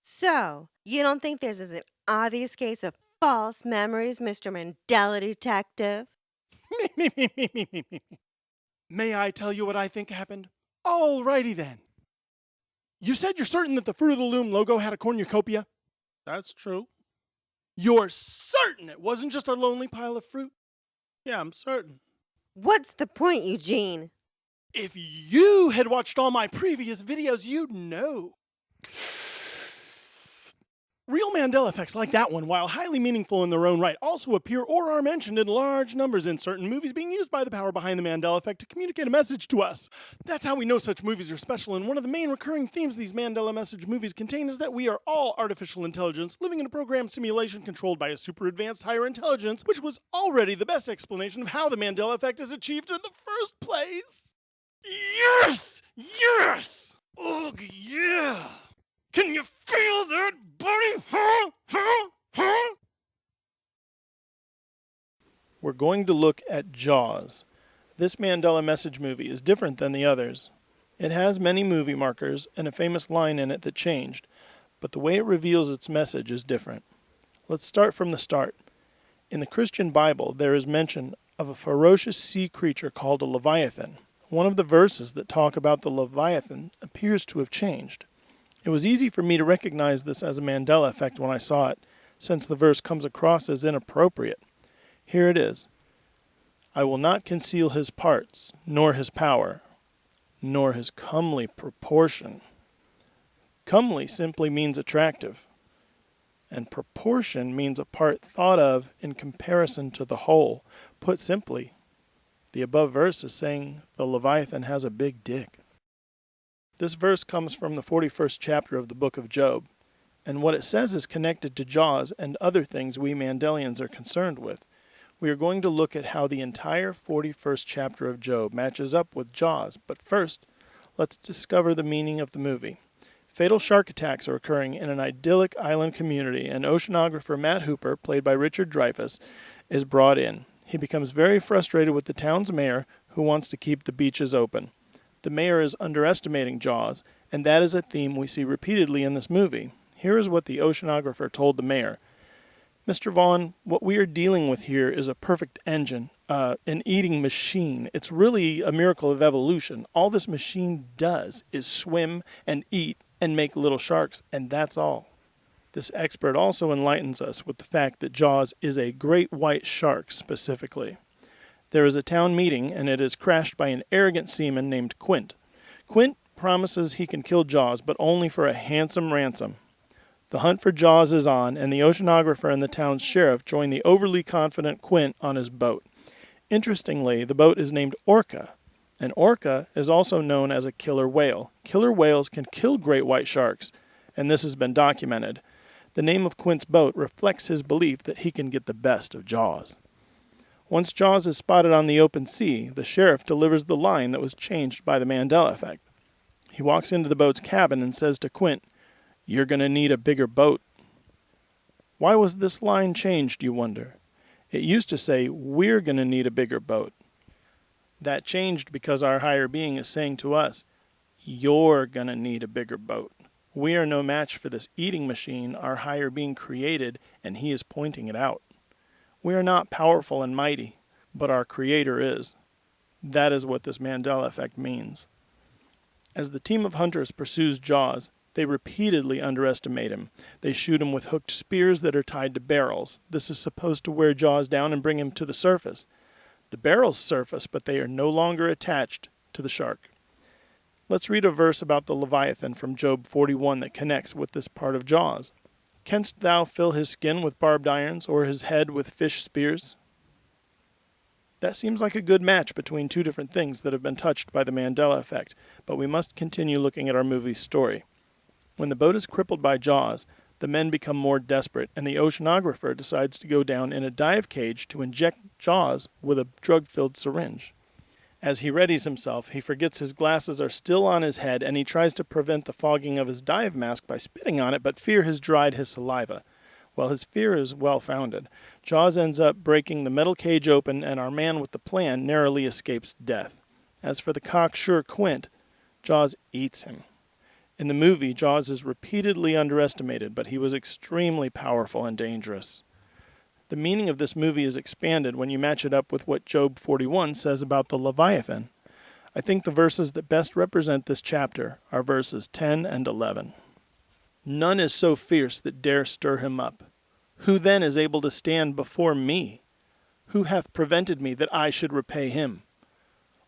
So, you don't think this is an obvious case of false memories, Mr. Mandela detective? May I tell you what I think happened? Alrighty then. You said you're certain that the Fruit of the Loom logo had a cornucopia? That's true. You're certain it wasn't just a lonely pile of fruit? Yeah, I'm certain. What's the point, Eugene? If you had watched all my previous videos, you'd know. Real Mandela effects like that one, while highly meaningful in their own right, also appear or are mentioned in large numbers in certain movies, being used by the power behind the Mandela effect to communicate a message to us. That's how we know such movies are special, and one of the main recurring themes these Mandela message movies contain is that we are all artificial intelligence living in a programmed simulation controlled by a super advanced higher intelligence, which was already the best explanation of how the Mandela effect is achieved in the first place. Yes! Yes! Ugh, yeah! Can you feel that, buddy? Huh? We're going to look at Jaws. This Mandela message movie is different than the others. It has many movie markers and a famous line in it that changed, but the way it reveals its message is different. Let's start from the start. In the Christian Bible, there is mention of a ferocious sea creature called a Leviathan. One of the verses that talk about the Leviathan appears to have changed. It was easy for me to recognize this as a Mandela effect when I saw it, since the verse comes across as inappropriate. Here it is. I will not conceal his parts, nor his power, nor his comely proportion. Comely simply means attractive, and proportion means a part thought of in comparison to the whole. Put simply, the above verse is saying the Leviathan has a big dick. This verse comes from the 41st chapter of the book of Job, and what it says is connected to Jaws and other things we Mandelians are concerned with. We are going to look at how the entire 41st chapter of Job matches up with Jaws, but first, let's discover the meaning of the movie. Fatal shark attacks are occurring in an idyllic island community, and oceanographer Matt Hooper, played by Richard Dreyfuss, is brought in. He becomes very frustrated with the town's mayor, who wants to keep the beaches open. The mayor is underestimating Jaws, and that is a theme we see repeatedly in this movie. Here is what the oceanographer told the mayor. Mr. Vaughn, what we are dealing with here is a perfect engine, an eating machine. It's really a miracle of evolution. All this machine does is swim and eat and make little sharks, and that's all. This expert also enlightens us with the fact that Jaws is a great white shark specifically. There is a town meeting, and it is crashed by an arrogant seaman named Quint. Quint promises he can kill Jaws, but only for a handsome ransom. The hunt for Jaws is on, and the oceanographer and the town's sheriff join the overly confident Quint on his boat. Interestingly, the boat is named Orca, and Orca is also known as a killer whale. Killer whales can kill great white sharks, and this has been documented. The name of Quint's boat reflects his belief that he can get the best of Jaws. Once Jaws is spotted on the open sea, the sheriff delivers the line that was changed by the Mandela effect. He walks into the boat's cabin and says to Quint, "You're going to need a bigger boat." Why was this line changed, you wonder? It used to say, "We're going to need a bigger boat." That changed because our higher being is saying to us, "You're going to need a bigger boat." We are no match for this eating machine our higher being created, and he is pointing it out. We are not powerful and mighty, but our Creator is. That is what this Mandela effect means. As the team of hunters pursues Jaws, they repeatedly underestimate him. They shoot him with hooked spears that are tied to barrels. This is supposed to wear Jaws down and bring him to the surface. The barrels surface, but they are no longer attached to the shark. Let's read a verse about the Leviathan from Job 41 that connects with this part of Jaws. Canst thou fill his skin with barbed irons, or his head with fish spears? That seems like a good match between two different things that have been touched by the Mandela effect, but we must continue looking at our movie's story. When the boat is crippled by Jaws, the men become more desperate, and the oceanographer decides to go down in a dive cage to inject Jaws with a drug-filled syringe. As he readies himself, he forgets his glasses are still on his head, and he tries to prevent the fogging of his dive mask by spitting on it, but fear has dried his saliva. Well, his fear is well-founded. Jaws ends up breaking the metal cage open, and our man with the plan narrowly escapes death. As for the cocksure Quint, Jaws eats him. In the movie, Jaws is repeatedly underestimated, but he was extremely powerful and dangerous. The meaning of this movie is expanded when you match it up with what Job 41 says about the Leviathan. I think the verses that best represent this chapter are verses 10 and 11. None is so fierce that dare stir him up. Who then is able to stand before me? Who hath prevented me that I should repay him?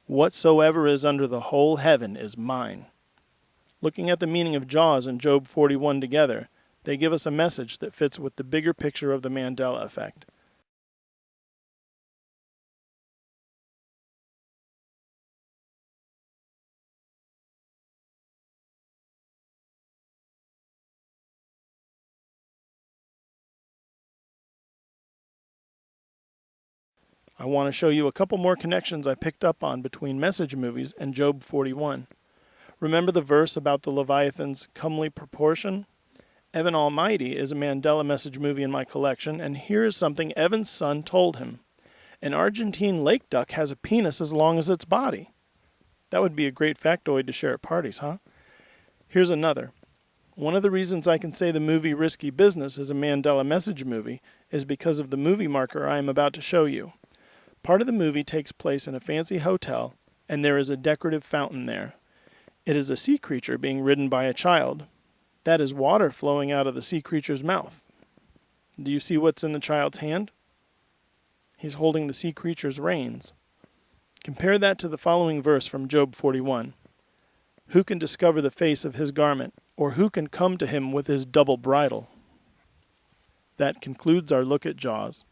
Whatsoever is under the whole heaven is mine. Looking at the meaning of Jaws and Job 41 together, they give us a message that fits with the bigger picture of the Mandela effect. I want to show you a couple more connections I picked up on between message movies and Job 41. Remember the verse about the Leviathan's comely proportion? Evan Almighty is a Mandela message movie in my collection, and here is something Evan's son told him. An Argentine lake duck has a penis as long as its body. That would be a great factoid to share at parties, huh? Here's another. One of the reasons I can say the movie Risky Business is a Mandela message movie is because of the movie marker I am about to show you. Part of the movie takes place in a fancy hotel, and there is a decorative fountain there. It is a sea creature being ridden by a child. That is water flowing out of the sea creature's mouth. Do you see what's in the child's hand? He's holding the sea creature's reins. Compare that to the following verse from Job 41. Who can discover the face of his garment, or who can come to him with his double bridle? That concludes our look at Jaws.